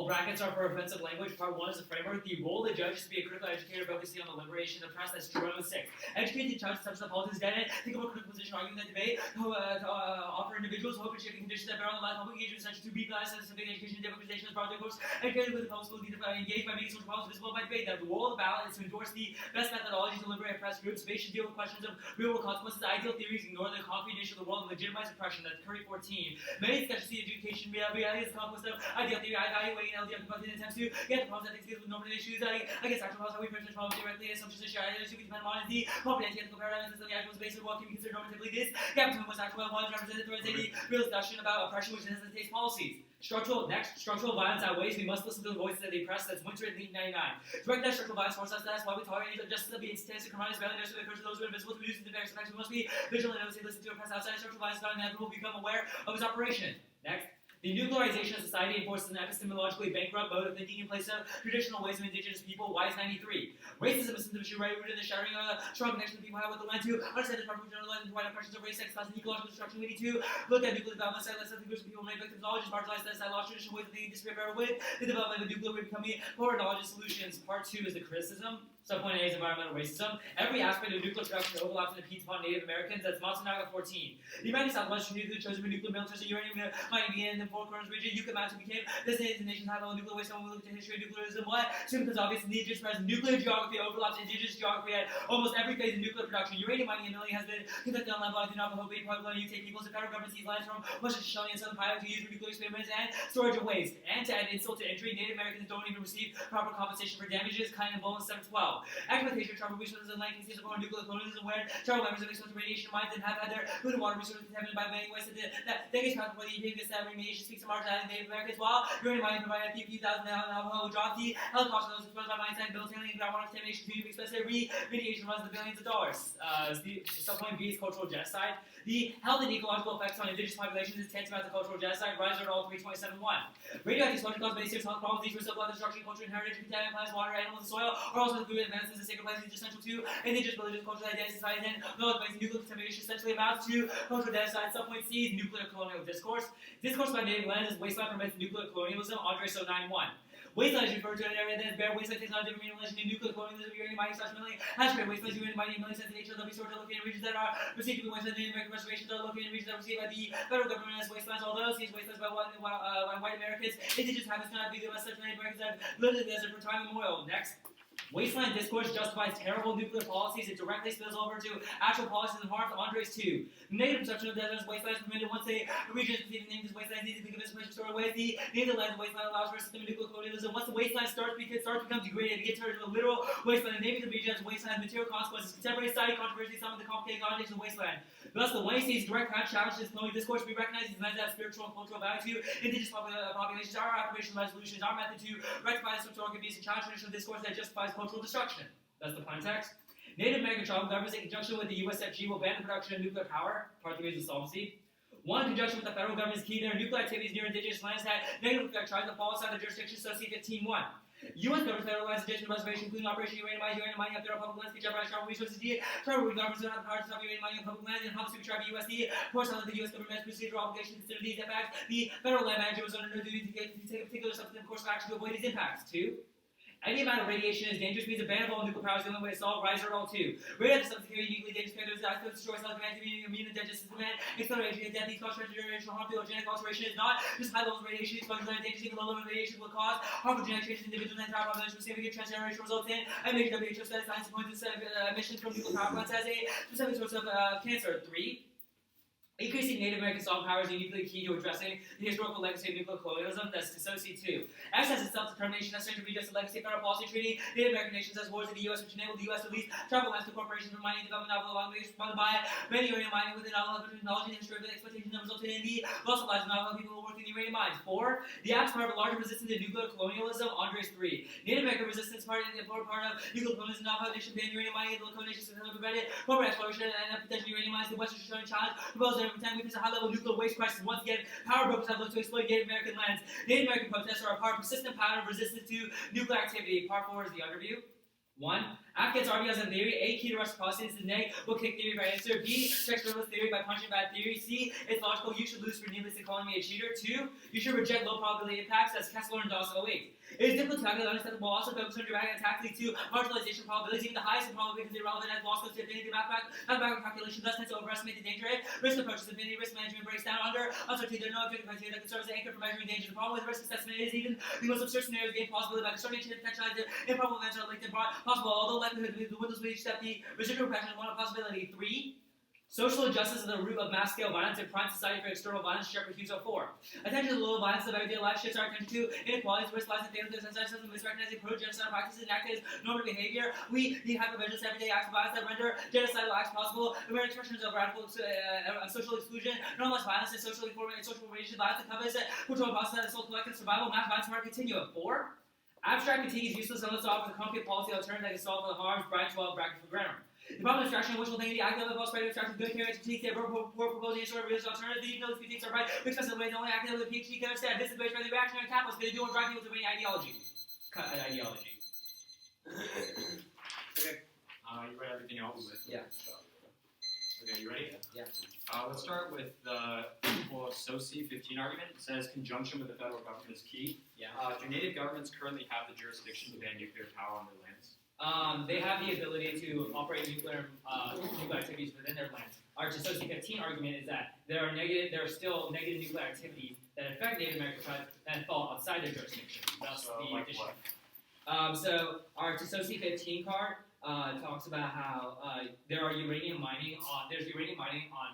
brackets are for offensive language. Part 1 is the framework. The role of the judge is to be a critical educator focusing on the liberation of the press. That's Journal 6. Educate the judge, substance politics, dead, think of a critical position, arguing that debate, offer individuals hope and shaping conditions that bear on the life, public engagement, such as to be biased, civic education, democratization, as brought to course, educated with the public school, engaged by making social problems visible by debate. That the role of the ballot is to endorse the best methodology to liberate oppressed groups. They should deal with questions of real world consequences, ideal theories, ignore the concrete nature of the world, and legitimize oppression. That's Curry 14. Many discussions see education, reality is the conquest of ideal theory, evaluating LDF composite attempts to get the problems that exist with normative issues, against actual problems, how we approach problems directly, assumptions and share ideas should be dependent on the comprehensive ethical paradigms and the actual space of what can be considered normatively this gap between what's actual and what is represented through the real discussion about oppression which necessitates policies. Structural violence outweighs. We must listen to the voices of the oppressed. That's Winter in 1999. To recognize structural violence forces us. That's why we tolerate injustice of the instances of criminals, violence that occurs to those who are invisible to reduce the various effects. We must be vigilant and listen to oppressed outside. Structural violence is not inevitable. Become aware of its operation. Next. The nuclearization of society enforces an epistemologically bankrupt mode of thinking in place of traditional ways of indigenous people. Wise 93. Racism is symptom issue right rooted in the shattering of a strong connection that people have with the land to understand the proper generalized and wide oppressions of race, sex, class, and ecological destruction. We need to look at nuclear development, sightless of the groups of people made victims, knowledge is marginalized, that lost traditional ways of thinking, disappear with the development of nuclear, we're becoming more knowledge and solutions. Part 2 is the criticism. Subpoint A is environmental racism. Every aspect of nuclear production overlaps and impedes upon Native Americans. That's Matsunaga 14. The United Southwest nuclear chosen for nuclear militarism, uranium mining began in the Four Corners region. Yucatan became designated as the nation's high-level nuclear waste. When we look at the history of nuclearism, what? Soon becomes obvious in the indigenous present. Nuclear geography overlaps indigenous geography at almost every phase of nuclear production. Uranium mining and milling has been conducted on land belonging to Navajo, Pueblo, and Ute peoples. The federal government sees lands from Western Shoshone and Southern Python to use for nuclear experiments and storage of waste. And to add insult to injury, Native Americans don't even receive proper compensation for damages. Kind of Bowen 712. Exploitation of tribal resources and land cases of nuclear colonialism, where tribal members have exposed to radiation mines and have had their food and water resources contaminated by many ways. That decades past before the EPA gets that radiation speaks to marginalized Native Americans, while uranium mining provided a few thousand Navajo dropped the health costs of those exposed by mines and bills handling groundwater contamination, community expensive remediation runs the billions of dollars. Subpoint B is cultural genocide. The health and ecological effects on indigenous populations is tantamount to cultural genocide. Rise at all 327.1. Radioactive exposure causes many serious health problems. These risks of blood destruction, culture and heritage, contaminated plants, water, animals, and soil are also included in medicines and sacred places essential to indigenous religious, cultural identity, society, and no other ways. Nuclear contamination essentially amounts to cultural genocide. Subpoint C is nuclear colonial discourse. Discourse by native lands is wasteland permits nuclear colonialism. Andre So 9.1. Wasteland is referred to an area that is bare. Wasteland takes on a different meaning in relation to nuclear colonialism, uranium mining, milling, hash grade. Wastelands, uranium mining, milling, sense nature of the resources are located in regions that are received to be wasteland. Native American reservations are located in regions that are received by the federal government as wastelands. Although these wastelands by white Americans, indigenous habits do not be the best such Native Americans have lived in the desert for time immemorial. Next. Wasteland discourse justifies terrible nuclear policies. It directly spills over to actual policies and harms. Andres 2. Negative perception of deserts, wastelands permitted once a region is perceived named as wasteland, easy to think of as a place to store away. The native land wasteland allows for a system of nuclear colonialism. Once the wasteland starts to become degraded, it gets turned into a literal wasteland. The naming of the region as wasteland has material consequences. Contemporary society controversy, some of the complicated context of the wasteland. Thus, the way sees direct challenge to this colonial discourse. We recognize these lands have spiritual and cultural value to indigenous populations. Our affirmation resolutions, our method to rectify this historic abuse and challenge traditional discourse that justifies cultural destruction. That's the context. Native American tribal governments, in conjunction with the USFG, will ban the production of nuclear power. Part 3 is insolvency. One, in conjunction with the federal government's key their nuclear activities near indigenous lands had negative effect tribes that fall outside the jurisdiction. So see 15.1. U.S. government federal lands, additional reservation, including Operation Uranium Mining, up there public lands, jeopardize tribal resources. Tribal governments don't have the power to stop uranium mining on public lands, and helps to tribe USD. Of course, under the U.S. government's procedural obligation to consider these impacts, the federal land manager was under no duty to take a particular substantive course of action to avoid these impacts. 2. Any amount of radiation is dangerous means a ban of all nuclear power is the only way to solve. Rise or all 2. Radioactive substances carry uniquely dangerous characteristics that destroy cellular activity, immune and digestive system, and acceleration, death. These cause transgenerational harm. Genetic alteration is not just high levels of radiation exposure that dangerous. Even low levels of radiation will cause harmful genetic changes in individuals and entire population. Significant transgeneration results in a major WHO study science points to emissions from nuclear power plants as a specific source of cancer. 3. Increasing Native American soft power is uniquely key to addressing the historical legacy of nuclear colonialism. That's Dissociate 2. Access and self-determination necessary to redress the legacy of federal policy treating Native American nations as wars in the U.S., which enabled the U.S. to lease tribal lands to corporations for mining and development of Navajo funded by many uranium mining within Navajo technology and history of the exploitation that resulted in the loss of lives of Navajo people who worked in the uranium mines. 4. The acts part of a larger resistance to nuclear colonialism. Andres 3. Native American resistance part of nuclear colonialism. Navajo nation banned uranium mining. The local nations prevented corporate exploration and potential uranium mines. The Western Shoshone challenge proposed every time we face a high level nuclear waste crisis. Once again, power brokers have looked to exploit Native American lands. Native American protests are a part of a persistent pattern of resistance to nuclear activity. Part 4 is the underview. 1. Afghans argue as in theory. A. Key to reciprocity is neg. Book kick theory by answer. B. Check frivolous theory by punching bad theory. C. It's logical. You should lose for needlessly calling me a cheater. 2. You should reject low probability impacts as Kessler and Dawson 08. It is difficult to calculate unacceptable also focus on dramatic attacks lead to marginalization probabilities, even the highest probability because irrelevant as loss goes to infinity mathematical calculation thus tends to overestimate the danger rate. Risk approaches infinity risk management breaks down under uncertainty. There are no objective criteria that can serve as an anchor for measuring danger. The problem with risk assessment is even the most absurd scenarios gain possibility by constructing to potentialize the improbable events are linked and possible, although likelihood the windows with each step the residual fraction is one possibility. 3. Social injustice is the root of mass-scale violence and prime society for external violence. Shepherd Hughes 04. Attention to the low violence of everyday life shifts our attention to inequalities, risk, lies, and failures, and misrecognizing pro-genocidal practices and active normative behavior. We need hypervigilance everyday acts of violence that render genocidal acts possible. We are expressions of radical social exclusion, normalized violence, and social formation violence that covers control process and social collective survival. Mass violence market continuum. 4. Abstract fatigue is useless unless it offers a concrete policy alternative that can solve the harms. Brian 12. Bracket for grammar. The problem of abstraction, wishful thinking, the active level of spreading abstraction, good character, critique, they are proposing a sort of real alternative. Even though these critiques are right, we express the way the only active with PhD can understand. This is based on the reactionary capitalists, they do and drive people to any ideology. Cut an ideology. Okay. You read everything else? Yeah. Okay, you ready? Yeah. Let's start with the SOCI 15 argument. It says conjunction with the federal government is key. Yeah. Do native governments currently have the jurisdiction to ban nuclear power on their lands? They have the ability to operate nuclear activities within their lands. Our SOCI 15 argument is that there are still negative nuclear activities that affect Native American tribes that fall outside their jurisdiction. That's so, the like addition. what? So our SOCI 15 card talks about how there's uranium mining on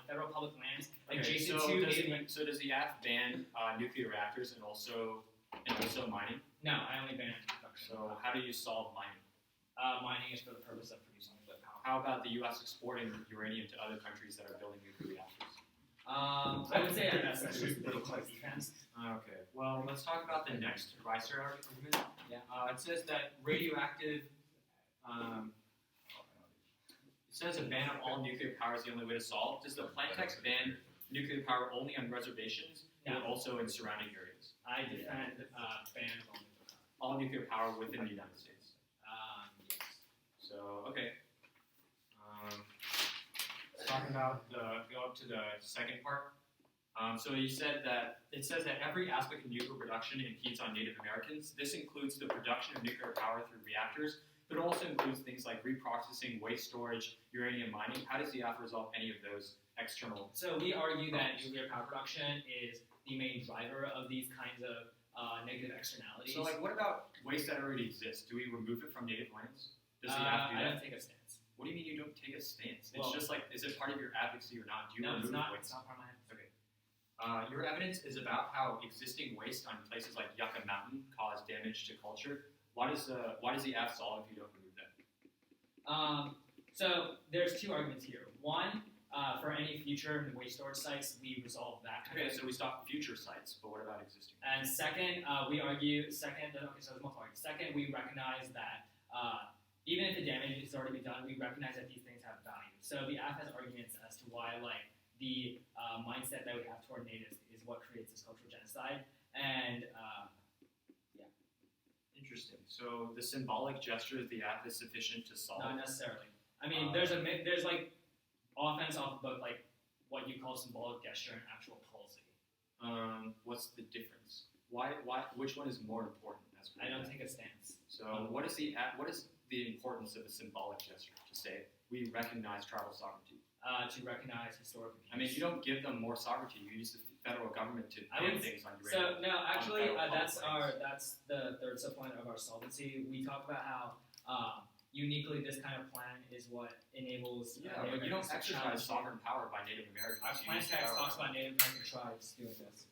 federal public lands adjacent to Native. So does the act ban nuclear reactors and also mining? No, I only ban production. So how do you solve mining? Mining is for the purpose of producing nuclear power. How about the U.S. exporting uranium to other countries that are building nuclear reactors? I would say that's just political defense. Okay. Well, let's talk about the next Reiser argument. Yeah. It says that radioactive. It says a ban of all nuclear power is the only way to solve. Does the plain text ban nuclear power only on reservations, No. or also in surrounding areas? I defend ban of all nuclear power. All nuclear power within the United States. Yes. So, okay. Let's talk about go up to the second part. So you said that it says that every aspect of nuclear production impedes on Native Americans. This includes the production of nuclear power through reactors, but it also includes things like reprocessing, waste storage, uranium mining. How does the act resolve any of those external? So we argue that nuclear power production is the main driver of these kinds of negative externalities. So, like, what about waste that already exists? Do we remove it from native lands? Does the act do that? I don't take a stance. What do you mean you don't take a stance? It's Well, just like, is it part of your advocacy or not? Do you no, remove it's not. waste? It's not part of my advocacy. Okay. Your evidence is about how existing waste on places like Yucca Mountain cause damage to culture. Why does the act solve if you don't remove that? So there's two arguments here. One, for any future waste storage sites, we resolve that. Okay, so we stop future sites, but what about existing? And second, we argue. So there's multiple arguments. Second, we recognize that even if the damage has already been done, we recognize that these things have value. So the app has arguments as to why, like, the mindset that we have toward natives is what creates this cultural genocide. And yeah. Interesting. So the symbolic gesture of the app is sufficient to solve? Not necessarily. I mean, there's like offense off both like what you call symbolic gesture and actual policy. What's the difference? Why? Which one is more important? I don't take a stance. So what is the importance of a symbolic gesture? To say we recognize tribal sovereignty. To recognize historical. I mean, you don't give them more sovereignty. You use the federal government to ban things on uranium. So no, actually, that's the third subpoint of our solvency. We talk about how uniquely this kind of plan is what enables. Yeah, but you don't exercise sovereign power by Native Americans. Our plan text talks about Native American tribes doing this.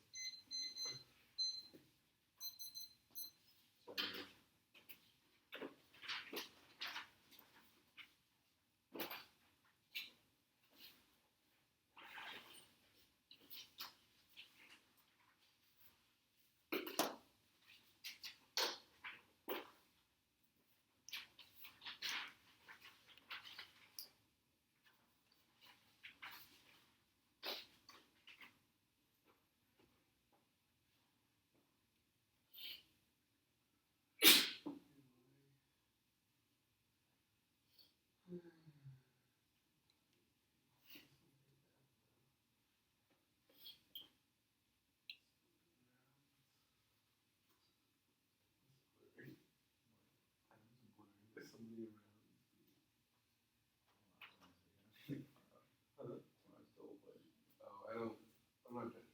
I'm not judging.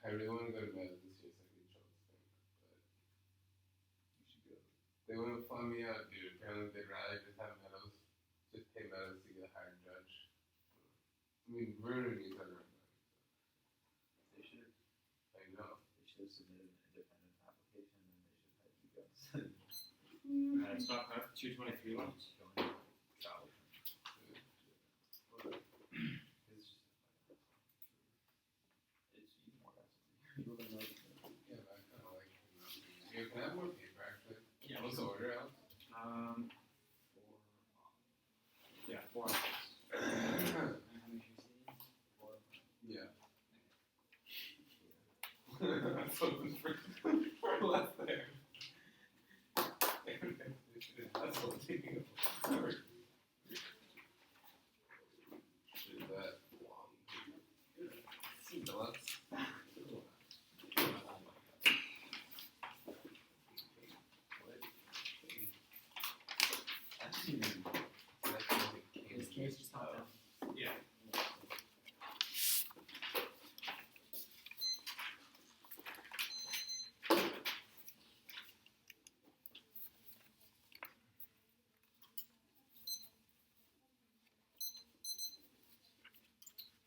I really want to go to bed this year so I can chill this thing, but you should go. They want to fly me out, dude. Apparently they'd rather just have Meadows, just pay Meadows to get a higher judge. I mean, we're in each other right now. They should. I know. They should have submitted an independent application and they should have you guys. Stock 223 one. Travel. It's even more guys. Yeah, but I kind of like it. Yeah, can I have more paper actually? Yeah, What's the order out? Four. Yeah. That's for less there. That's what I'm thinking of. Is that long? Deluxe? This case just popped up. Yeah.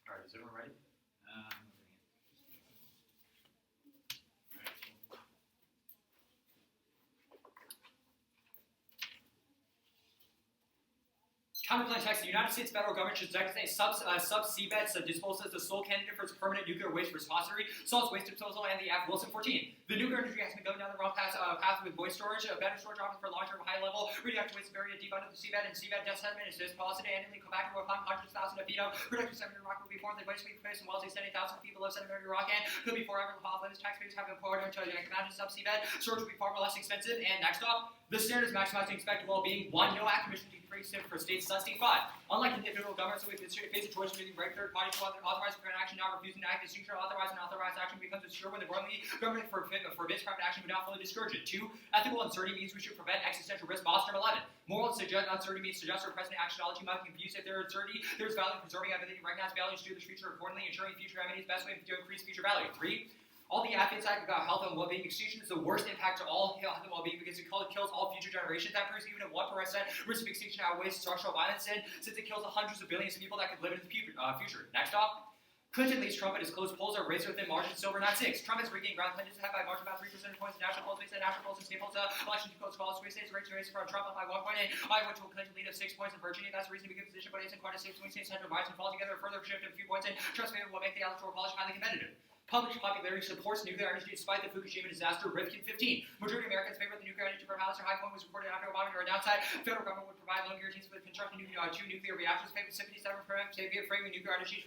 Alright, is everyone ready? Counterclaim text: the United States federal government should designate sub-seabed disposal as the sole candidate for its permanent nuclear waste repository, solid waste disposal, and the Act Wilson 14. The nuclear industry has been going down the wrong path with void storage, better storage options for long-term, high-level radioactive waste buried deep under the seabed, and seabed death sediment is policy to annually come back to upon hundreds of thousands of feet of productive sedimentary rock will be formed. The waste will be placed in wells extending thousands of feet below sedimentary rock and could be forever deposited. Taxpayers have been poured into a mountain sub-seabed. Storage will be far more less expensive. And next up, the standard is maximizing expected well-being. 1. No act commission for states less than 5. Unlike individual governments, we face a choice between right third parties to authorize private action, now refusing to act. Distinction authorized and authorized action becomes obscure when the government forbids private action but not fully discourage it. 2. Ethical uncertainty means we should prevent existential risk. Boston 11. Moral uncertainty means suggest our present actionology might confuse. If there is uncertainty, there is value in preserving ability to recognize value to do the future accordingly, ensuring future remedies best way to increase future value. 3. All the advocates about health and well-being. Extinction is the worst impact to all health and well-being because it kills all future generations. That proves even at 1% risk of extinction outweighs structural violence, and since it kills hundreds of billions of people that could live in the future. Next up, Clinton leads Trump at his closed polls are raised within margin silver, not 6. Trump has regained ground. Clinton's ahead by margin about 3 percentage points. National polls based on national polls and state polls. Election codes calls. Swing states rates from Trump up by 1 point. Iowa to a Clinton lead of 6 points in Virginia. That's a reasonably good position, but it isn't quite a safe swing state. Center rise and fall together. A further shift of a few points in Trump's favor will make the electoral college highly competitive. Public popularity supports nuclear energy despite the Fukushima disaster. Rifkin 15. Majority of Americans favor the nuclear energy from House. High point was reported after Obama or downside. Federal government would provide loan guarantees for the construction of 2 nuclear reactors. Favor 77% favoring nuclear energy.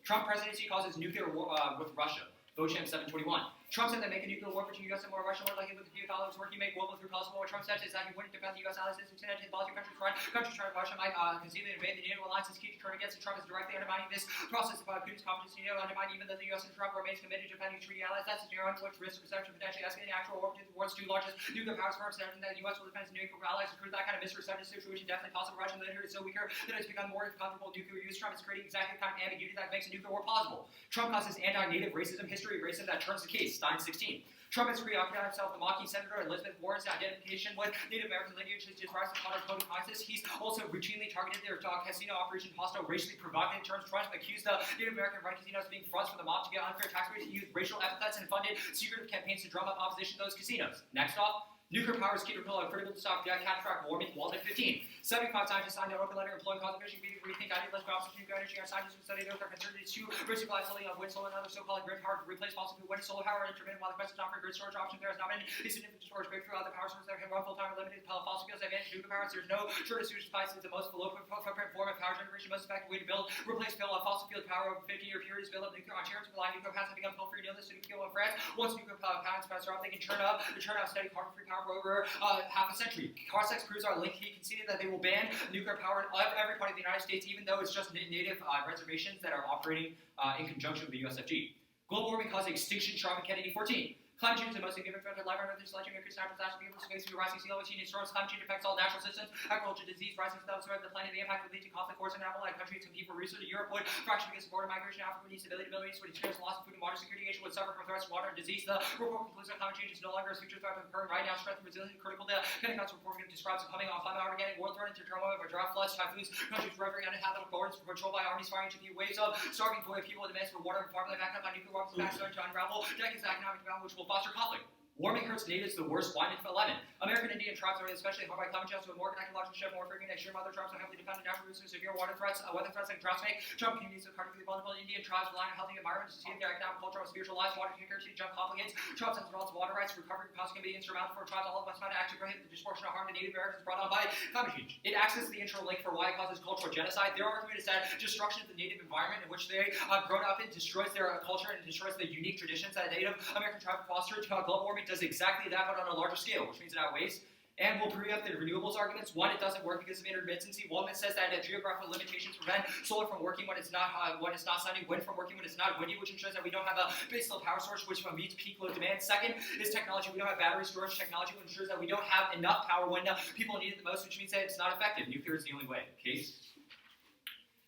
Trump presidency causes nuclear war with Russia. Vochamp 721. Trump said that making nuclear war between U.S. and more Russia more likely with the few dollars work he make global through possible. What Trump said is that he wouldn't defend the U.S. allies as instead his policy countries trying Russia might conceivably invade the NATO alliance is key to turn against, and Trump is directly undermining this process of Putin's confidence in NATO, undermining even though the U.S. and Trump remains committed to defending treaty allies. That's a scenario in which risk of perception potentially escalating actual war between the world's 2 largest nuclear powers firms, and that the U.S. will defend its nuclear allies. To prove that kind of misreception situation definitely possible. Russian military is so weaker that it's become more comfortable with nuclear use. Trump is creating exactly the kind of ambiguity that makes a nuclear war plausible. Trump causes anti-native racism, history of racism that turns the case. Stein 16. Trump has preoccupied himself with mocking Senator Elizabeth Warren's identification with Native American lineage, his rise to modern code of conscience. He's also routinely targeted their casino operation hostile, racially provocative terms. Trump accused the Native American run casinos of being fronts for the mob to get unfair tax rates. He used racial epithets and funded secretive campaigns to drum up opposition to those casinos. Next off, Nuclear power is key to critical to stop catastrophic warming. Walden 15. 75 scientists signed an open letter employing conservation, rethink ideas, growth, nuclear energy, and scientists who study nuclear concerned to resupply solely of wind, solar, and other so-called grid power to replace fossil fuel wind, solar power, and intermittent. While the quest is not for grid storage option, there has not been a significant storage breakthrough. Other power sources that can run full-time or limited fossil fuels advantage nuclear power. There's no shortage of supplies. It's the most below footprint form of power generation, most effective way to replace fossil fuel power over 50-year periods. Build up nuclear Ontario to rely nuclear plants have become toll-free. You know this, so nuclear in France. Once nuclear plants are up, they can churn out steady carbon-free power for over half a century. Carsex proves our link. He conceded that they will ban nuclear power in every part of the United States, even though it's just native reservations that are operating in conjunction with the USFG. Global warming caused extinction, Sharp and Kennedy 14. Climate change is the most significant threat to life on Earth. This selection increases natural disasters, people space through rising sea level, heating storms. Climate change affects all natural systems, agriculture, disease, rising sea levels throughout the planet. The impact would lead to conflict, wars, and allied countries compete for resources. Europe would fracture because of border migration. Africa would need stability. Middle East would experience loss of food and water security. Asia would suffer from threats of water and disease. The report concludes that climate change is no longer a future threat occurring right now. Strength and resilience critical to Pentecost report describes the coming on climate Armageddon, world threat into turmoil by drought, floods, typhoons, countries revering uninhabitable borders, controlled by armies firing to the waves of starving people with demands for water and farmland backed up by nuclear weapons, starting to unravel decades of economic development, which will foster conflict. Warming hurts natives the worst. Wine and 11. American Indian tribes are especially hard by climate change with more connected larger shift, more frequent extreme other tribes are heavily dependent on natural resources, severe weather threats like droughts make tribal communities are particularly vulnerable. Indian tribes rely on a healthy environment to sustain their economic, cultural, and spiritual lives. Water security jump complicates tribes and develops water rights. Recovery costs can be insurmountable for tribes. All of us find it active prohibit the disproportionate harm to Native Americans brought on by climate change. It acts as the internal link for why it causes cultural genocide. Their argument is that destruction of the native environment in which they have grown up in destroys their culture and destroys the unique traditions that Native American tribe fostered. Global warming does exactly that, but on a larger scale, which means it outweighs and will preempt the renewables arguments. One, it doesn't work because of intermittency. Woolman says that geographical limitations prevent solar from working when it's not sunny, wind from working when it's not windy, which ensures that we don't have a baseload power source which meets peak load demand. Second is technology. We don't have battery storage technology, which ensures that we don't have enough power when people need it the most, which means that it's not effective. Nuclear is the only way. Okay?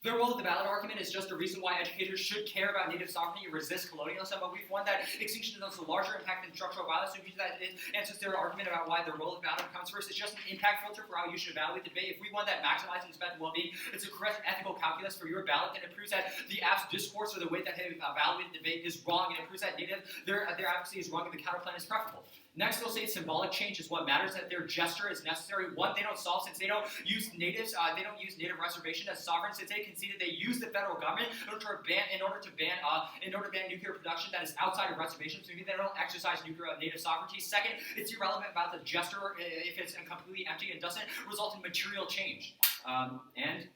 The role of the ballot argument is just a reason why educators should care about native sovereignty and resist colonialism, but we've won that extinction has a larger impact than structural violence, which that it answers their argument about why the role of the ballot comes first. It's just an impact filter for how you should evaluate the debate. If we want that maximizing spent well-being, it's a correct ethical calculus for your ballot, then it proves that the app's discourse or the way that they evaluate the debate is wrong, and it proves that their advocacy is wrong and the counterplan is preferable. Next, they'll say symbolic change is what matters, that their gesture is necessary. One, they don't solve since they don't use natives, they don't use native reservation as sovereign, since they conceded they use the federal government in order to ban nuclear production that is outside of reservations. So maybe they don't exercise native sovereignty. Second, it's irrelevant about the gesture if it's completely empty and doesn't result in material change. And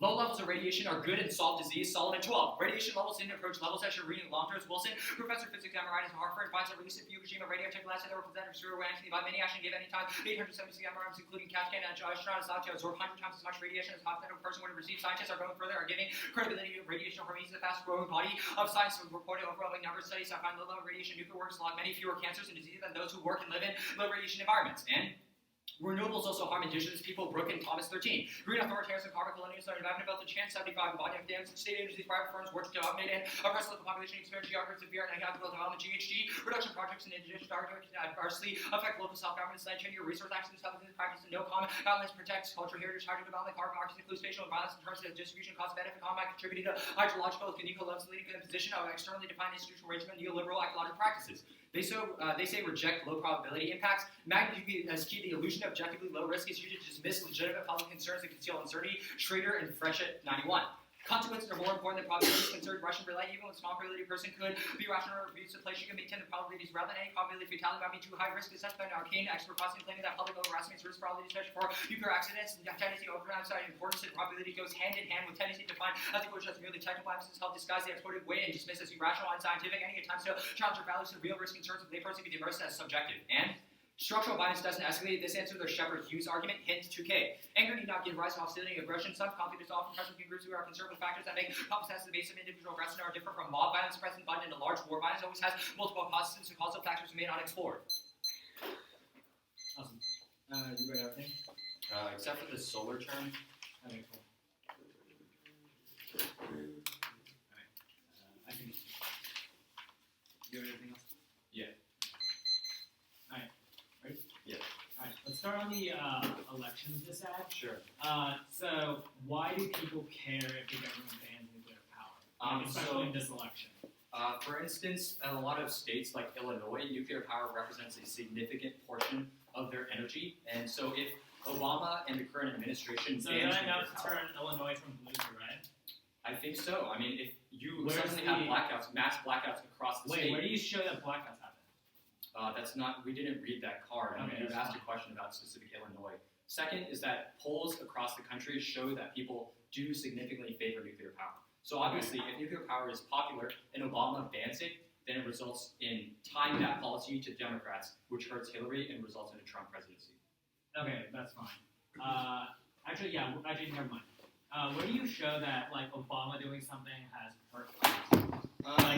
low levels of radiation are good and solve disease. Solomon 12. Radiation levels didn't approach levels that should read in long terms. Wilson, professor of physics emeritus at Harvard, finds that release of Fukushima radioactive acid that representative zero energy by many action gave any time 876 MRMs, including Cascade and astronaut is thought to absorb 100 times as much radiation as a hypothetical person would have received. Scientists are going further, are giving credibility to radiation harmonies, the fast-growing body of science. Reported overwhelming number of studies that find low level radiation nuclear works log many fewer cancers and diseases than those who work and live in low radiation environments. And renewables also harm indigenous people. Brooke and Thomas 13. Green authoritarians and carbon colonials started having about the chance 75 body of dams and state agencies, private firms work to dominate and oppress local population experience geographic severe and economic development. GHG reduction projects and indigenous targets adversely affect local self-governance, land tenure, resource access, substance practice, and no common guidelines protects culture, heritage, hydro development, carbon markets include spatial and violence in terms of distribution, cost benefit, common contributing to hydrological, economical, leading to the position of externally defined institutional arrangement, neoliberal ecological practices. They say reject low probability impacts. Magnitude as key. The illusion of objectively low risk is used to dismiss legitimate public concerns and conceal uncertainty. Schrader and Freshet 91. Consequences are more important than probabilities concerned. Russian relay, even with a small probability person could be rational or abuse the place. You can maintain the probabilities rather than any probability of fatality might be too high risk. Is such an arcane expert possibly claiming that public overestimates risk probabilities, especially for nuclear accidents. And tendency over outside importance and probability goes hand in hand with tendency to find ethical issues as merely technical emphasis help disguise the exploited way and dismiss as irrational and scientific. Any attempts to challenge or values the real risk concerns of the layperson can be immersed as subjective. And structural violence doesn't escalate. This answers their Shepard-Hughes argument. Hint 2K. Anger need not give rise to hostility and aggression. Some conflict is often present between groups who are conservative factors that make competence the base of individual aggression are different from mob violence present, but in a large war violence always has multiple causes and causal factors remain unexplored. Awesome. You read everything? Except for the solar term. Okay, cool. Alright. I think. You have anything else? Yeah. Alright. Ready? Yeah. Alright, let's start on the elections this ad. Sure. So why do people care if the government bans nuclear power? Especially in this election. For instance, in a lot of states like Illinois, nuclear power represents a significant portion of their energy. And so if Obama and the current administration So bans that enough nuclear to power, turn Illinois from blue to red? I think so. I mean, if you Where's suddenly have blackouts, mass blackouts across the Wait, state. where do you show that blackouts happen? That's not. We didn't read that card. I mean, Okay, you that's asked fine. a question about specific Illinois. Second is that polls across the country show that people do significantly favor nuclear power. So obviously, if nuclear power is popular and Obama bans it, then it results in tying that policy to Democrats, which hurts Hillary and results in a Trump presidency. Okay, that's fine. Actually, never mind. Where do you show that like Obama doing something has hurt?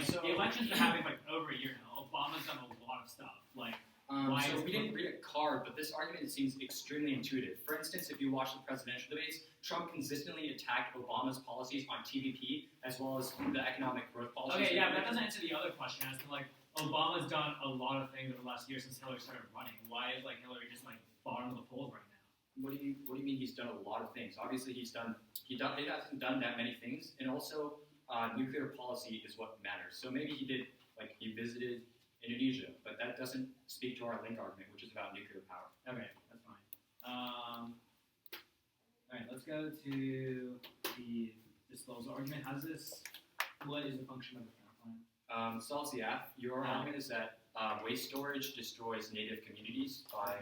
So The election's been happening like over a year now. Obama's done a lot of stuff. Like, why so is we didn't read a card, but this argument seems extremely intuitive. For instance, if you watch the presidential debates, Trump consistently attacked Obama's policies on TVP as well as the economic growth policies. Okay, yeah, but that doesn't answer the other question as to like Obama's done a lot of things over the last year since Hillary started running. Why is like Hillary just like bottom of the polls right now? What do you mean he's done a lot of things? Obviously, he hasn't done that many things, and also nuclear policy is what matters. So maybe he visited Indonesia, but that doesn't speak to our link argument, which is about nuclear power. Okay, that's fine. All right, let's go to the disposal argument. What is the function of the power plant? Solves the F. Your argument is that waste storage destroys native communities by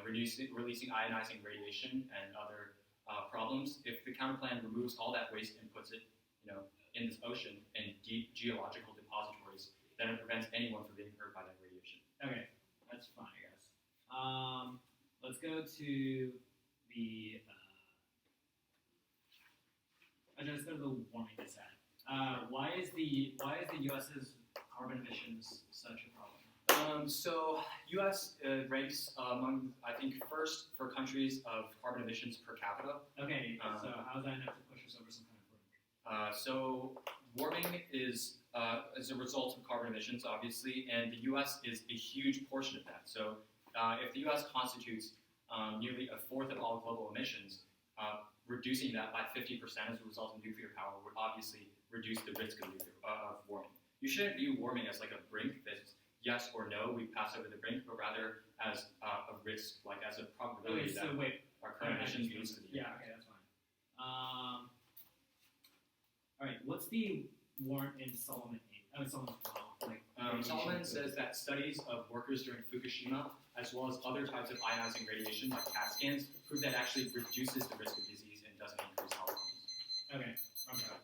releasing ionizing radiation and other problems. If the counterplan removes all that waste and puts it, in this ocean in deep geological depositories, then it prevents anyone from being hurt by that radiation. Okay, that's fine, I guess. Let's go to the. Let's go to the warming dissent. Why is the U.S.'s carbon emissions such a problem? So U.S. ranks among, I think, first for countries of carbon emissions per capita. Okay, so how is that enough to push us over some kind of brink? So warming is as a result of carbon emissions, obviously, and the U.S. is a huge portion of that. So if the U.S. constitutes nearly a fourth of all global emissions, reducing that by 50% as a result of nuclear power would obviously reduce the risk of warming. You shouldn't view warming as like a brink that's yes or no, we pass over the brink, but rather as a risk, like as a probability that our current emissions leads to the Yeah, okay, that's fine. All right, what's the warrant in Solomon 8? Solomon 12. Solomon says that studies of workers during Fukushima, as well as other types of ionizing radiation, like CAT scans, prove that actually reduces the risk of disease and doesn't increase health problems. Okay, I'm sorry.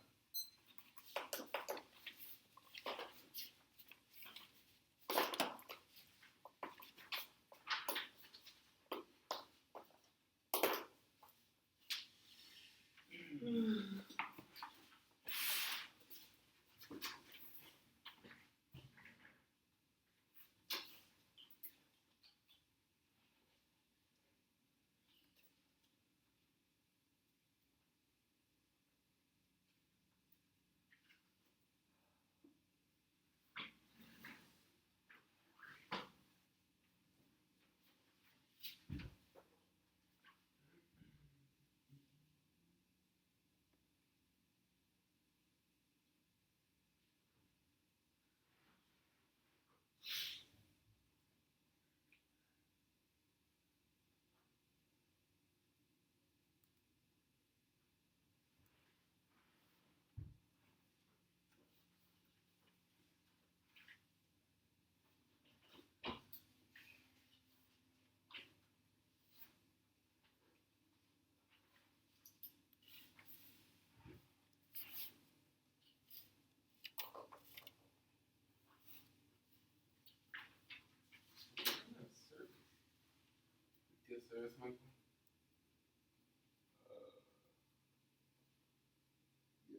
Service, Michael? Yeah.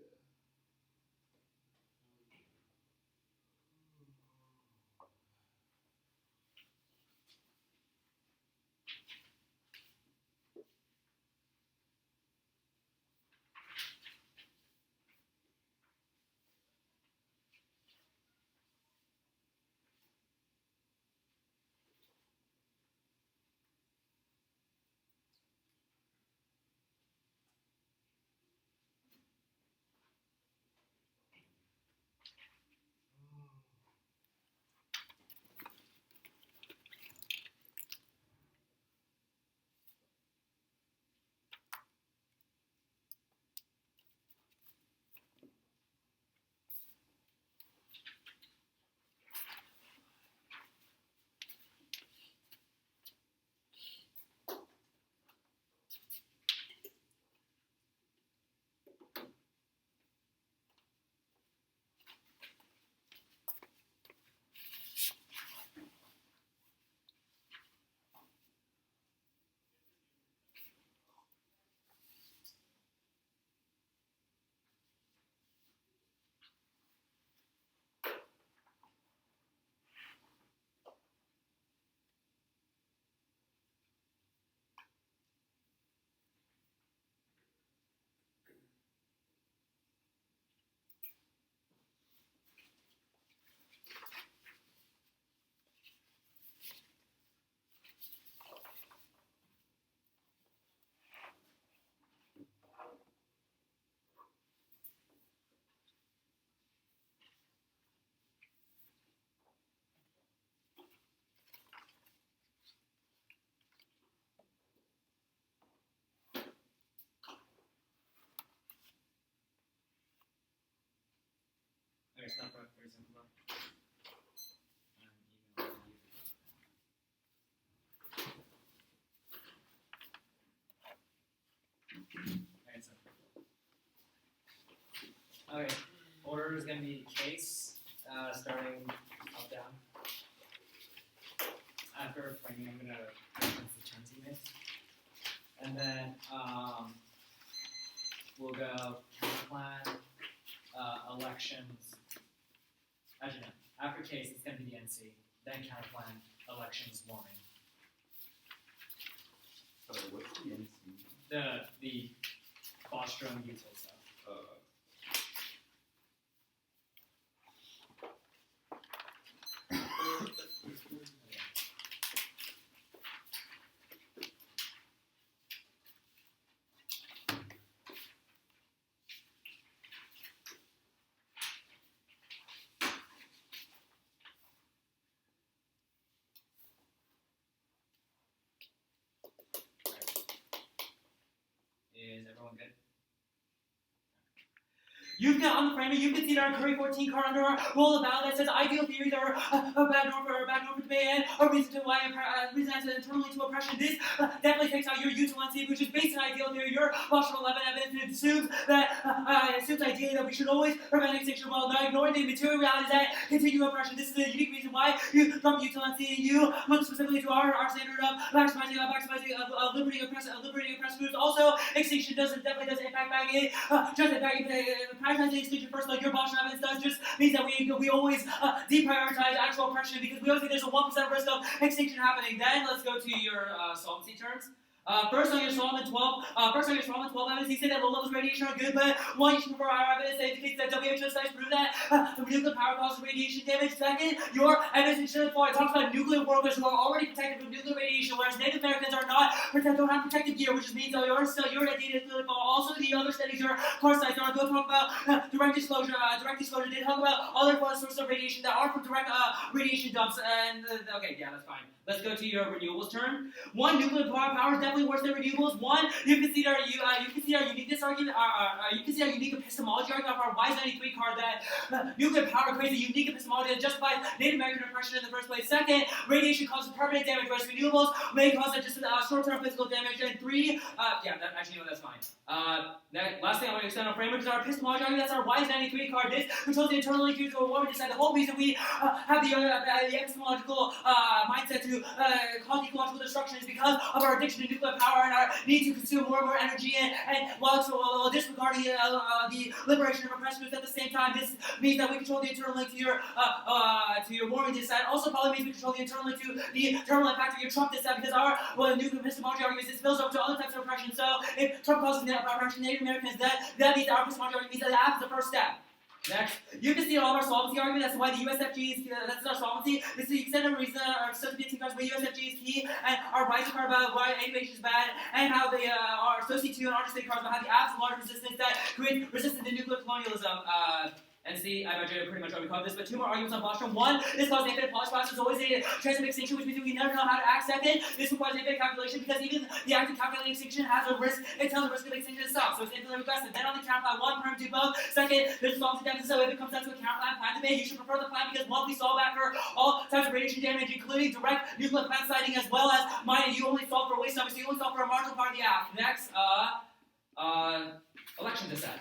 to be case, starting up down. After framing, I'm going to reference the terms he made. And then we'll go counterplan, elections. Actually, no. After case, it's going to be the NC. Then counterplan, elections, warming. Sorry, what's the NC? The Bostrom util stuff. Is everyone good? You've got on the framing, you can see our Curry 14 card under our roll of ballot that says ideal theories are bad norm for debate and a reason to why reason internally to oppression. This definitely takes out your utility, which is based on ideal theory. Your Boston 11 evidence assumes that ideally that we should always prevent extinction while not ignoring the material realities that continue oppression. This is the unique reason why you drop utility and you look specifically to our standard of maximizing liberating oppressed groups. Also, extinction definitely doesn't impact back it. Just impact prioritizing extinction first, like your Boston evidence does, just means that we always deprioritize actual oppression because we always think there's a 1% risk of extinction happening. Then let's go to your solvency terms. First on your Solomon 12 evidence, he said that low levels of radiation are good, but one, you should prefer our evidence that indicates that WHO studies prove that the nuclear power causes radiation damage. Second, your evidence in Chile it talks about nuclear workers who are already protected from nuclear radiation, whereas Native Americans are not don't have protective gear, which just means that you're at data nuclear fall. Also, the other studies, your car sites don't talk about direct disclosure. They talk about other sources of radiation that are from direct radiation dumps. And okay, yeah, that's fine. Let's go to your renewables term. One, nuclear power is definitely worse than renewables. One, you can see our uniqueness argument. You can see our unique epistemology argument of our WISE 93 card that nuclear power creates a unique epistemology that justifies Native American oppression in the first place. Second, radiation causes permanent damage, whereas renewables may cause just short-term physical damage. And three, that's fine. Last thing I want to extend on framework is our epistemology argument. That's our WISE 93 card. This controls the internal linkage to a warming decide. The whole reason we have the epistemological mindset to cause ecological destruction is because of our addiction to nuclear power and our need to consume more and more energy and while disregarding the liberation of oppressed groups at the same time. This means that we control the internal link to your warming decide. Also probably means we control the internal link to the terminal impact of your Trump decide because our nuclear epistemology argument is spills over to other types of oppression. So if Trump causes oppression Native Americans, that means our epistemology argument means that that's the first step. Next, you can see all of our solvency argument. That's why the USFG is that's our solvency. This is the extent of reason our associated cards why USFG is key, and our rising card about why animation is bad, and how they our associate 2 and our state cards about how the absolute large resistance that creates resistance to nuclear colonialism. And see, I imagine pretty much what we call this, but 2 more arguments on Bostrom. 1, this causes infinite polish class is always a chance of extinction, which means we never know how to act. Second, this requires infinite calculation because even the act of calculating extinction has a risk until the risk of extinction itself. So it's infinitely regressive. Then on the count plan 1, perm do both. Second, there's a solvency deficit, so if it comes down to a count plan debate, you should prefer the plan because 1, we solve after all types of radiation damage, including direct nuclear plant sighting as well as mine, and you only solve for waste numbers, so you only solve for a marginal part of the act. Next, election decide.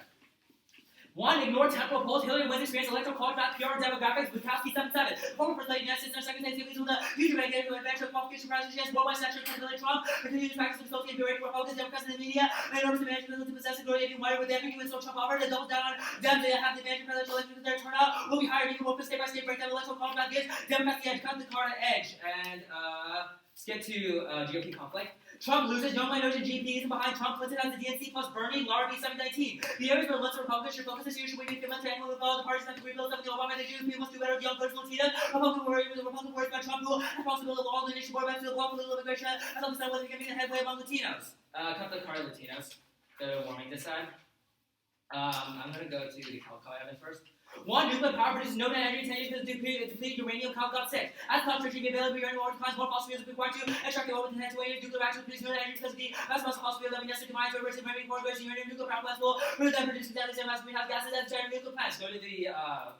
1, ignore temporal polls. Hillary wins experience electoral college math, PR demographics, Bukowski 77. Former President United States, second state with the future bank advantage of qualification practice, she has worldwide stature for Hillary Trump, continues to practice associated bureau for Republicans, Democrats in the media, and enormous advantage to possess a growing even wider with every US Trump offered to double down on them to have the advantage of presidential elections. Their turnout will be higher even more for state by state breakdown electoral college math gives Democrats the edge, cut the card edge. And let's get to GOP conflict. Trump loses, no minority GP isn't behind Trump. Clinton has the DNC plus Bernie, Larrabee 719. The areas where Lindsey Republicans should focus this year should we be given to anyone with all the parties that to rebuild something Obama the Jews, people must do better with young political Latina. Republican worries about Trump who has possibility of all the nation board back to the wall for legal immigration and understand whether giving a headway among Latinos. Cut the card Latinos. The warming this side. I'm gonna go to the Calcutta evidence first. 1, nuclear power produces no net energy to deplete uranium Calcutta 6. As concentration of available uranium ore declines, more fossil fuels are required to extract the ore with enhanced way nuclear reactions produce no net energy because of the mass fossil fuel that we necessarily combines with rich uranium core whereas uranium nuclear power plants will produce and produce the same mass greenhouse gases as giant nuclear plants. Go to the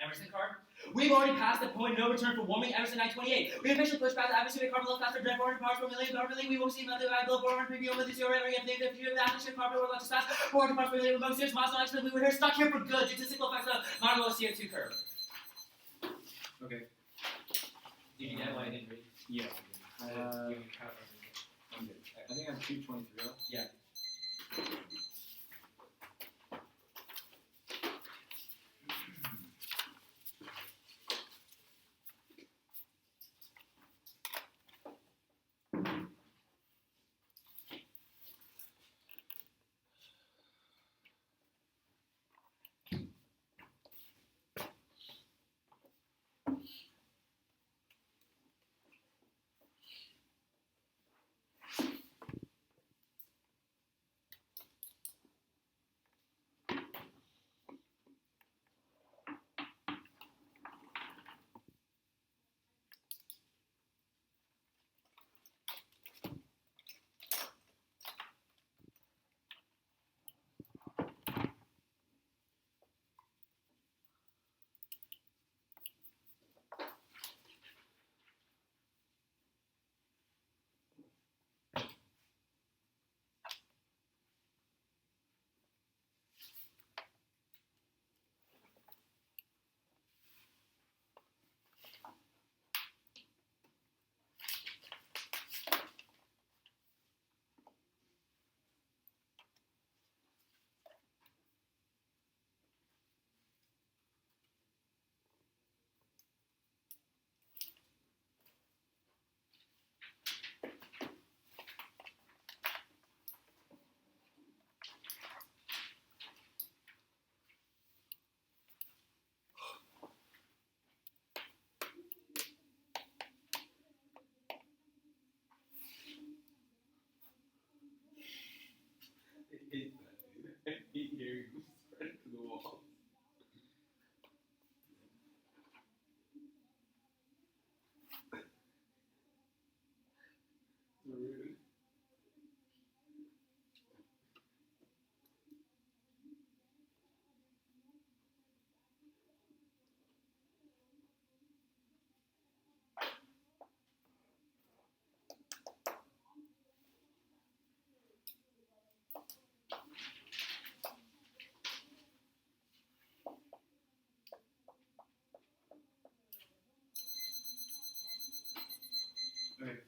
Emerson card. We've already passed the point of no return for warming ever since 1928. We officially pushed back the atmospheric carbon level faster than 400 parts per million. We won't see nothing about below 400 ppm with the zero area. If the atmospheric carbon level left us fast 400 parts per million among 6 miles an hour, we were here stuck here for good due to cyclical effects of Marlowe's CO2 curve. Okay. Did you get why I didn't read? Yeah. I'm good. I think I'm 223. Yeah. I hate hearing you spread to the wall. Rude. Okay.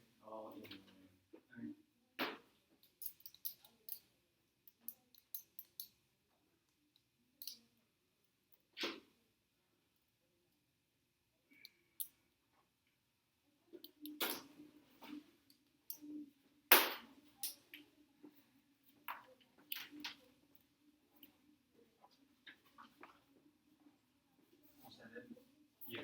Yeah.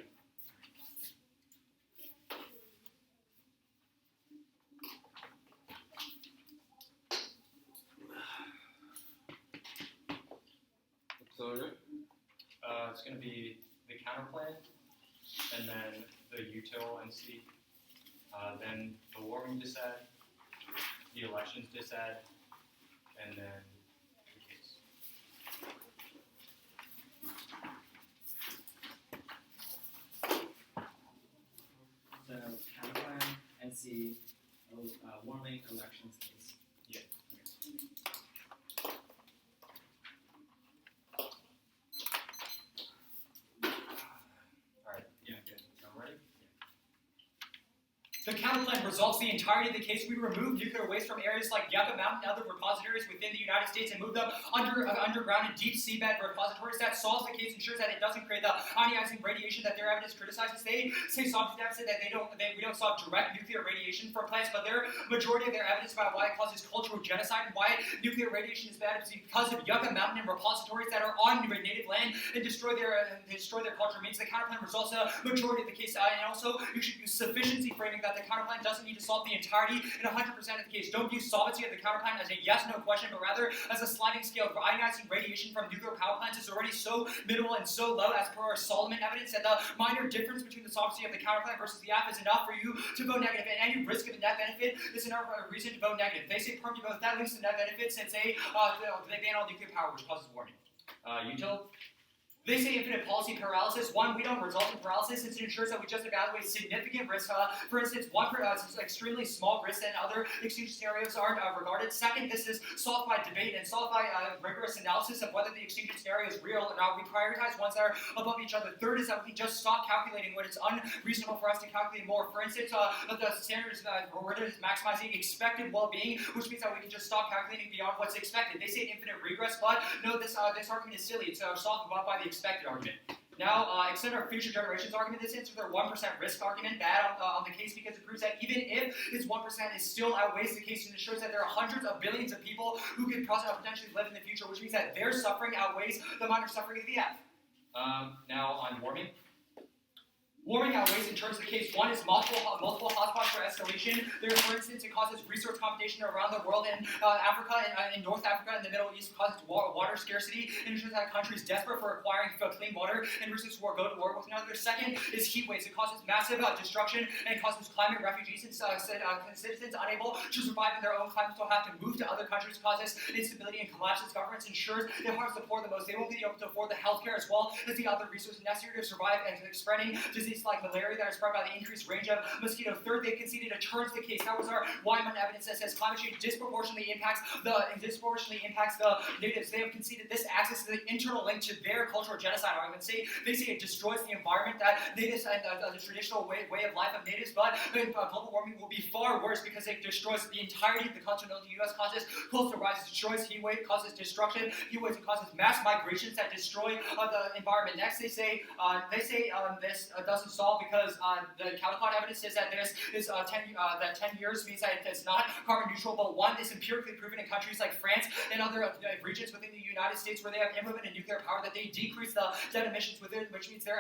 So, It's going to be the counterplan, and then the util NC, then the warming dissad, the elections dissad, and then the case. So counterplan, NC, warming, elections case. Yeah. The counterplan results the entirety of the case. We remove nuclear waste from areas like Yucca Mountain and other repositories within the United States and move them underground and deep seabed repositories. That solves the case, ensures that it doesn't create the ionizing radiation that their evidence criticizes. They say said that we don't solve direct nuclear radiation from plants, but their majority of their evidence about why it causes cultural genocide and why nuclear radiation is bad is because of Yucca Mountain and repositories that are on native land and destroy their culture. Means the counterplan results the majority of the case, and also you should use sufficiency framing that the counterplan doesn't need to solve the entirety in 100% of the case. Don't view solvency of the counterplan as a yes/no question, but rather as a sliding scale. For ionizing radiation from nuclear power plants is already so minimal and so low, as per our Solomon evidence, that the minor difference between the solvency of the counterplan versus the app is enough for you to vote negative. And any risk of a net benefit is enough reason to vote negative. They say permanent vote, that links to net benefits, and say they ban all nuclear power, which causes warming. Util. They say infinite policy paralysis. One, we don't result in paralysis since it ensures that we just evaluate significant risks. For instance, one extremely small risks and other extinction scenarios aren't regarded. Second, this is solved by debate and solved by rigorous analysis of whether the extinction scenario is real or not. We prioritize ones that are above each other. Third is that we just stop calculating when it's unreasonable for us to calculate more. For instance, the standard is maximizing expected well-being, which means that we can just stop calculating beyond what's expected. They say infinite regress, but no, this argument is silly. It's solved above by the expected argument. Now, extend our future generations argument. This answers their 1% risk argument bad on the case because it proves that even if this 1% is still outweighs the case, and it shows that there are hundreds of billions of people who could potentially live in the future, which means that their suffering outweighs the amount of suffering of the F. Now on warming. Warming outweighs in terms of the case. One is multiple hotspots for escalation. There, for instance, it causes resource competition around the world in Africa, in North Africa, and the Middle East, causes water scarcity. It ensures that countries desperate for acquiring clean water and resources will go to war with another. Second is heat waves. It causes massive destruction and causes climate refugees and citizens unable to survive in their own climate will have to move to other countries, causes instability and collapses governments, ensures it harms the poor the most. They won't be able to afford the healthcare as well as the other resources necessary to survive and spreading disease like malaria that are spread by the increased range of mosquitoes. Third, they conceded it turns the case. That was our Wyman evidence that says climate change disproportionately impacts the natives. They have conceded this access to the internal link to their cultural genocide argument. They say it destroys the environment that natives and the traditional way of life of natives, but global warming will be far worse because it destroys the entirety of the continental U.S., causes coastal rise, destroys heat wave, causes destruction, heat waves, and causes mass migrations that destroy the environment. Next, they say this doesn't solve because the counterpart evidence says that this is 10 years means that it's not carbon neutral, but one is empirically proven in countries like France and other regions within the United States where they have implemented nuclear power that they decrease the net emissions within, which means our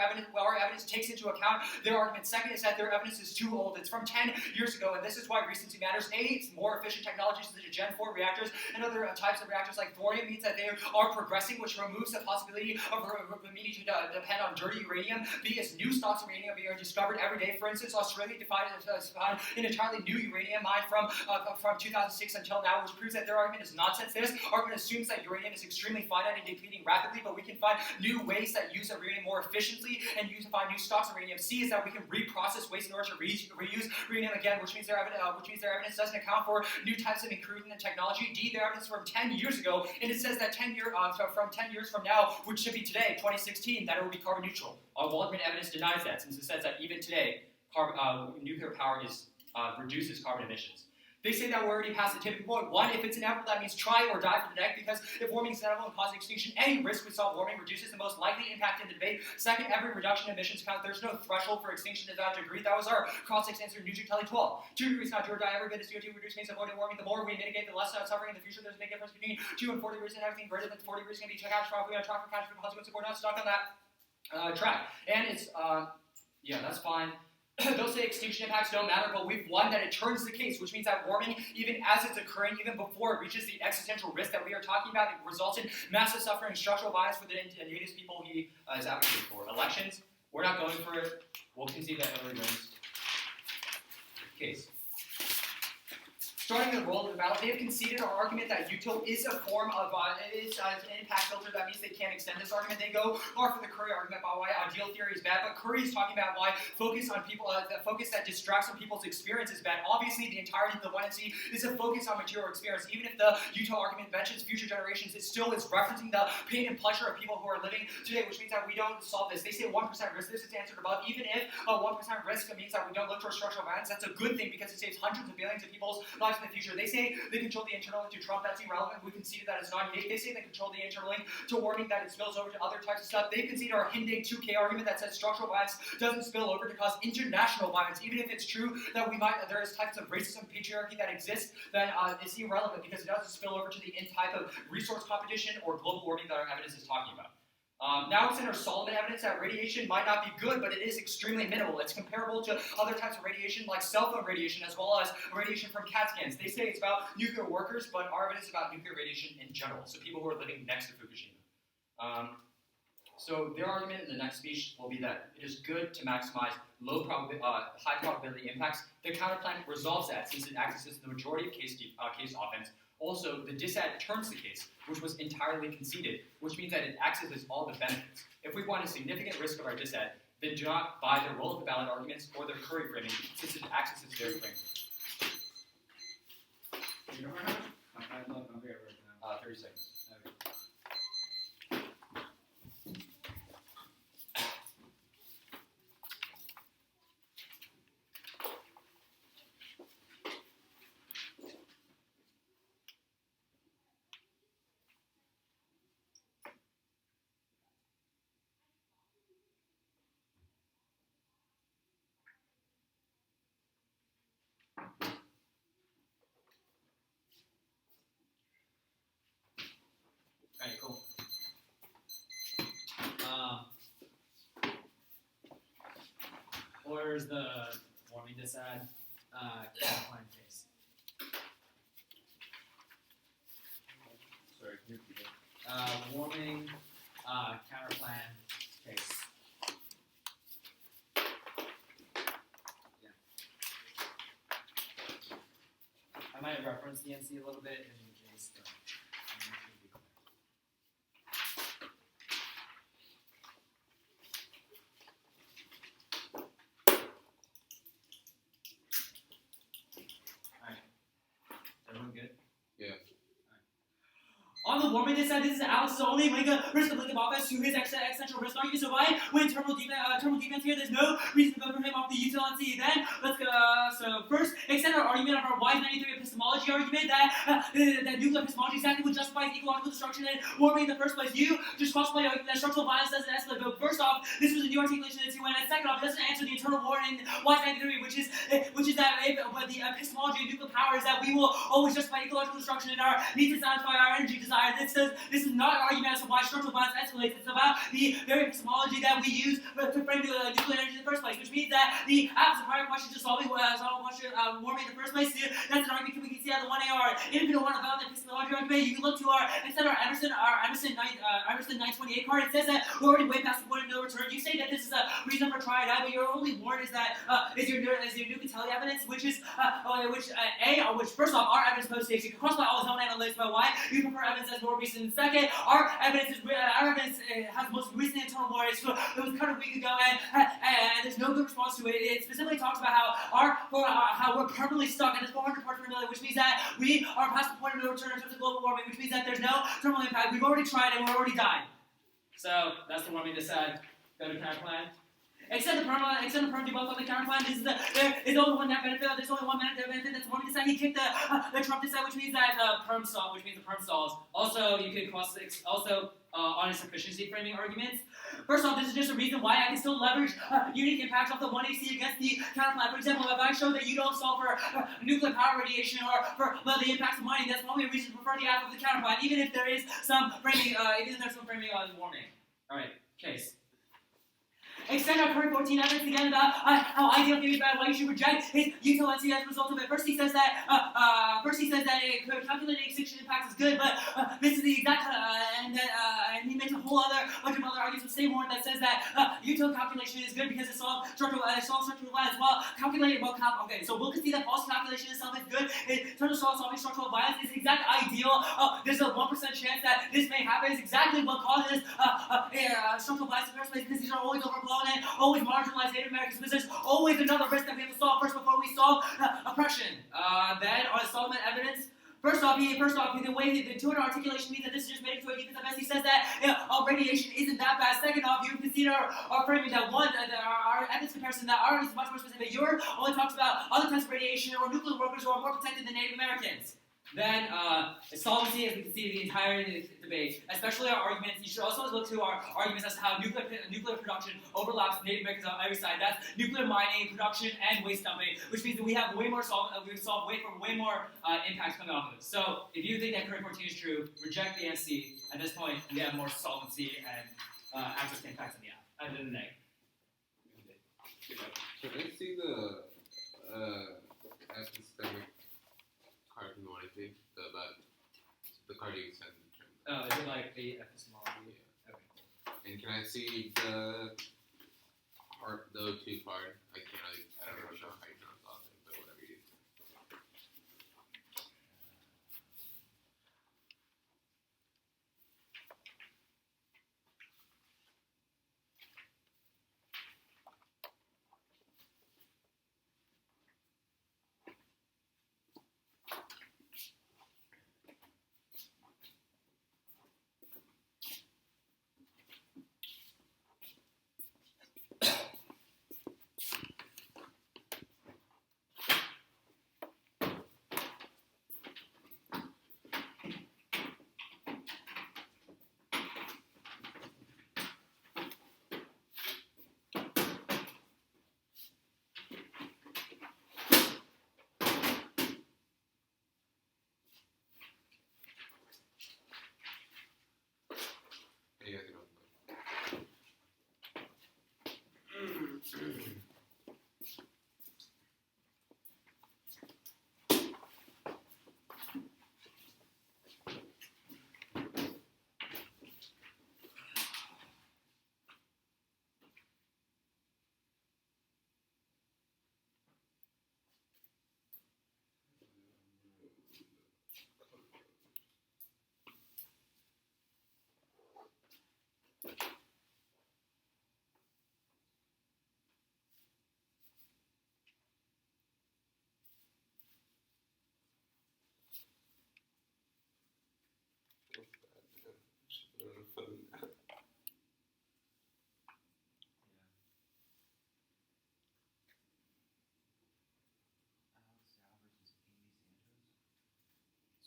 evidence takes into account their argument. Second is that their evidence is too old. It's from 10 years ago, and this is why recency matters. It's more efficient technologies such as Gen 4 reactors and other types of reactors like thorium means that they are progressing, which removes the possibility of needing to depend on dirty uranium. B is new stocks of uranium being discovered every day. For instance, Australia defined an entirely new uranium mine from 2006 until now, which proves that their argument is nonsense. This argument assumes that uranium is extremely finite and depleting rapidly, but we can find new ways that use uranium more efficiently and find new stocks of uranium. C is that we can reprocess waste in order to reuse uranium again, which means their evidence doesn't account for new types of improvement in technology. D, their evidence from 10 years ago, and it says that from 10 years from now, which should be today, 2016, that it will be carbon neutral. Our Waldman evidence denies that, since it says that even today, nuclear power reduces carbon emissions. They say that we're already past the tipping point. One, if it's inevitable, that means try or die for the next, because if warming is inevitable and causing extinction, any risk we solve warming reduces the most likely impact in the debate. Second, every reduction in emissions count. There's no threshold for extinction to that degree. That was our cross-six answer in Nuclearization 12. 2 degrees not do or die. Every bit of CO2 reduced means avoiding warming. The more we mitigate, the less suffering in the future. There's a big difference between 2 and 4 degrees, and everything greater than 4 degrees can be catastrophic. We're going to talk for catastrophic consequences. We're not stuck on that track. And it's, yeah, that's fine. They'll say extinction impacts don't matter, but we've won that it turns the case, which means that warming, even as it's occurring, even before it reaches the existential risk that we are talking about, it results in massive suffering and structural violence for the indigenous people he is advocating for. Elections, we're not going for it. We'll concede that Hillary wins. Case. Starting the role of the ballot, they have conceded our argument that util is a form of an impact filter. That means they can't extend this argument. They go far for the Curry argument about why ideal theory is bad, but Curry is talking about why focus on people, the focus that distracts from people's experience is bad. Obviously, the entirety of the 1NC is a focus on material experience. Even if the util argument mentions future generations, it still is referencing the pain and pleasure of people who are living today, which means that we don't solve this. They say 1% risk. This is answered above. Even if 1% risk means that we don't look towards structural violence, that's a good thing because it saves hundreds of billions of people's lives in the future. They say they control the internal link to Trump. That's irrelevant. We conceded that it's not yet. They say they control the internal link to warming, that it spills over to other types of stuff. They conceded our Hindig 2K argument that says structural violence doesn't spill over to cause international violence. Even if it's true that there is types of racism and patriarchy that exist, then it's irrelevant because it doesn't spill over to the type of resource competition or global warming that our evidence is talking about. Now it's in our Solomon evidence that radiation might not be good, but it is extremely minimal. It's comparable to other types of radiation, like cell phone radiation, as well as radiation from CAT scans. They say it's about nuclear workers, but our evidence is about nuclear radiation in general, so people who are living next to Fukushima. So their argument in the next speech will be that it is good to maximize high probability impacts. The counterplan resolves that since it accesses the majority of case offense Also, the disad turns the case, which was entirely conceded, which means that it accesses all the benefits. If we want a significant risk of our disad, then do not buy the roll of the valid arguments or their curry framing, since it accesses their framing. You know or not? I'm not very right now. 30 seconds. Okay. Alright, cool. Where's the warming disad counterclaim case? Sorry, can you repeat it? Warming counterclaim case. Yeah. I might reference the NC a little bit in case the everyone good? Yeah. On the warming disad, this is Alex's only risk of linking offense to his existential risk argument. So why, when terminal defense here, there's no reason to go for him off the util on C. Then let's go. So first, extend our argument of our Y93 epistemology argument that nuclear epistemology exactly would justify ecological destruction and warming in the first place. You just cross-play argument that structural violence doesn't escalate. But first off, this was a new articulation that C1, and second off, it doesn't answer the internal war in Y93, which is that but the epistemology of nuclear power is that we will always justify ecological destruction in our need to satisfy our energy desire. This is not an argument as to why structural violence escalates. It's about the very epistemology that we use to frame nuclear energy in the first place, which means that the absence of prior question to solving question warming in the first place. That's an argument we can see out of the 1AR. If you don't want to validate the epistemology argument, you can look to our Emerson 928 card. It says that we're already way past the point of no return. You say that this is a reason for trying it out, but your only warrant is that is your Nuclearization evidence, which is which first off, our evidence post-stakes. You can cross by all his own analytics about why you prefer evidence as more recent. Second, our evidence has most recent internal war. It was kind of a week ago, and there's no good response to it. It specifically talks about how we're permanently stuck at this 400 parts per million, which means that we are past the point of no return in terms of global warming, which means that there's no terminal impact. We've already tried and we're already dying. So that's the warming disad. Go to counterplan. Extend the perm debuff on the counterplan. There is only one net benefit. There's only one net benefit. That's warming disad. He kicked the Trump disad, which means that the perm stall, which means the perm stalls. Also, you could on his sufficiency framing arguments. First off, this is just a reason why I can still leverage unique impacts off the 1AC against the counterplan. For example, if I show that you don't solve for nuclear power radiation or for the impacts of mining, that's probably a reason to prefer the app of the counterplan, even if there is some framing, on warming. All right, case. Extend our current 14 evidence again about how ideal theory is bad, why you should reject his utility as a result of it. First he says that calculating extinction impacts is good, but this is the exact and he makes a whole other bunch of other arguments with same warrant that says that util calculation is good because it solves structural violence. Well, okay, so we'll concede that false calculation itself is good in terms of solving structural violence. It's the exact ideal. There's a 1% chance that this may happen. It's exactly what causes structural violence in the first place, because these are always overblown and always marginalized Native Americans, because there's always another risk that we have to solve first before we solve oppression. Then on Solomon evidence. First off, the way the 200 articulation means that this is just made into a defense mess. He says that radiation isn't that bad. Second off, you consider our framing that our evidence comparison that ours is much more specific. Your only talks about other types of radiation or nuclear workers who are more protected than Native Americans. Then, solvency, as we can see, the entire debate, especially our arguments. You should also look to our arguments as to how nuclear production overlaps Native Americans on every side. That's nuclear mining, production, and waste dumping, which means that we have way more way more impacts coming off of it. So, if you think that current 14 is true, reject the NC. At this point, we have more solvency and access to impacts in the app, other than the neg. Can I see the epistemic card you want to see? The card you sent in terms of. Oh, is it like the epistemology? Yeah. Okay, cool. And can I see the O2 card? I don't know how you pronounce the last name, but whatever you do.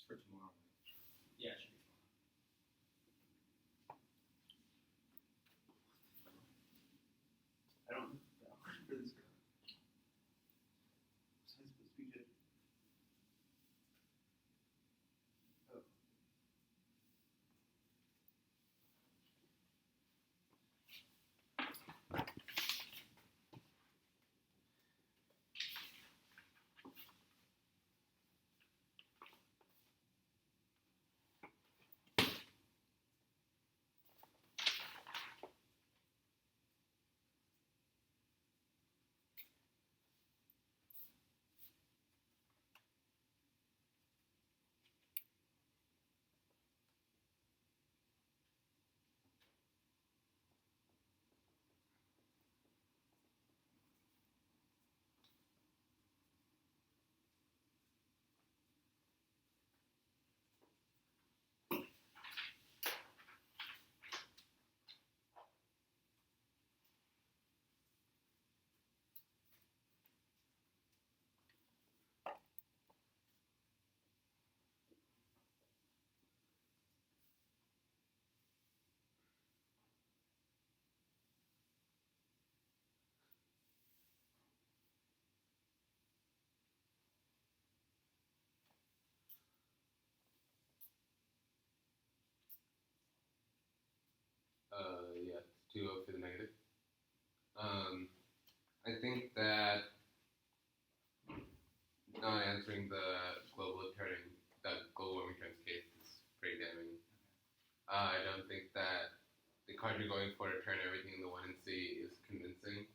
for tomorrow. Yeah, it should be I don't know that word for this girl. Was I supposed to be judging? Oh. Yeah, it's 2-0 for the negative. I think that not answering the global warming trends case is pretty damning. I don't think that the card you're going for to turn everything into 1 and C is convincing.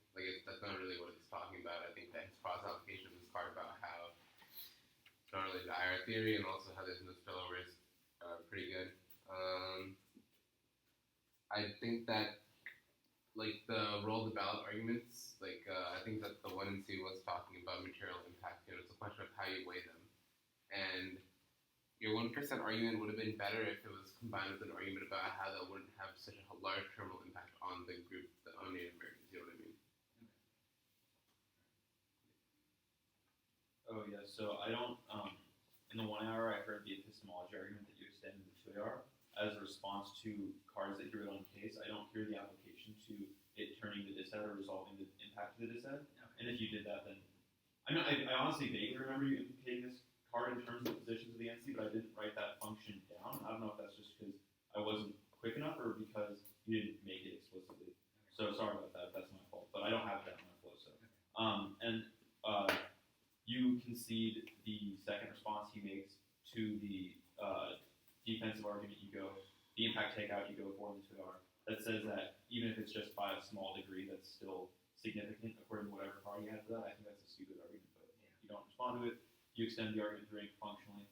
That's not really what it's talking about. I think that his cross application of this card about how it's not really the IR theory and also how there's no spillovers are pretty good. I think that the roll the ballot arguments, I think that the 1 and C was talking about material impact. It's a question of how you weigh them. And your 1% argument would have been better if it was combined with an argument about how that wouldn't have such a large terminal impact on the group, on Native Americans. You know what I mean? Oh yeah, so I don't, in the 1 hour I heard the epistemology argument that you extended the 2 hour as a response to cards that hear it on case. I don't hear the application to it turning the disset or resolving the impact of the disset. Okay. And if you did that, then, I honestly vaguely remember you implicating this card in terms of the positions of the NC, but I didn't write that function down. I don't know if that's just because I wasn't quick enough or because you didn't make it explicitly. So sorry about that, that's my fault. But I don't have that in my flow, so. You concede the second response he makes to the defensive argument the impact takeout you go for in the 2 hour. That says that even if it's just by a small degree, that's still significant according to whatever party you have for that. I think that's a stupid argument, but you don't respond to it. You extend the argument to rank functionally.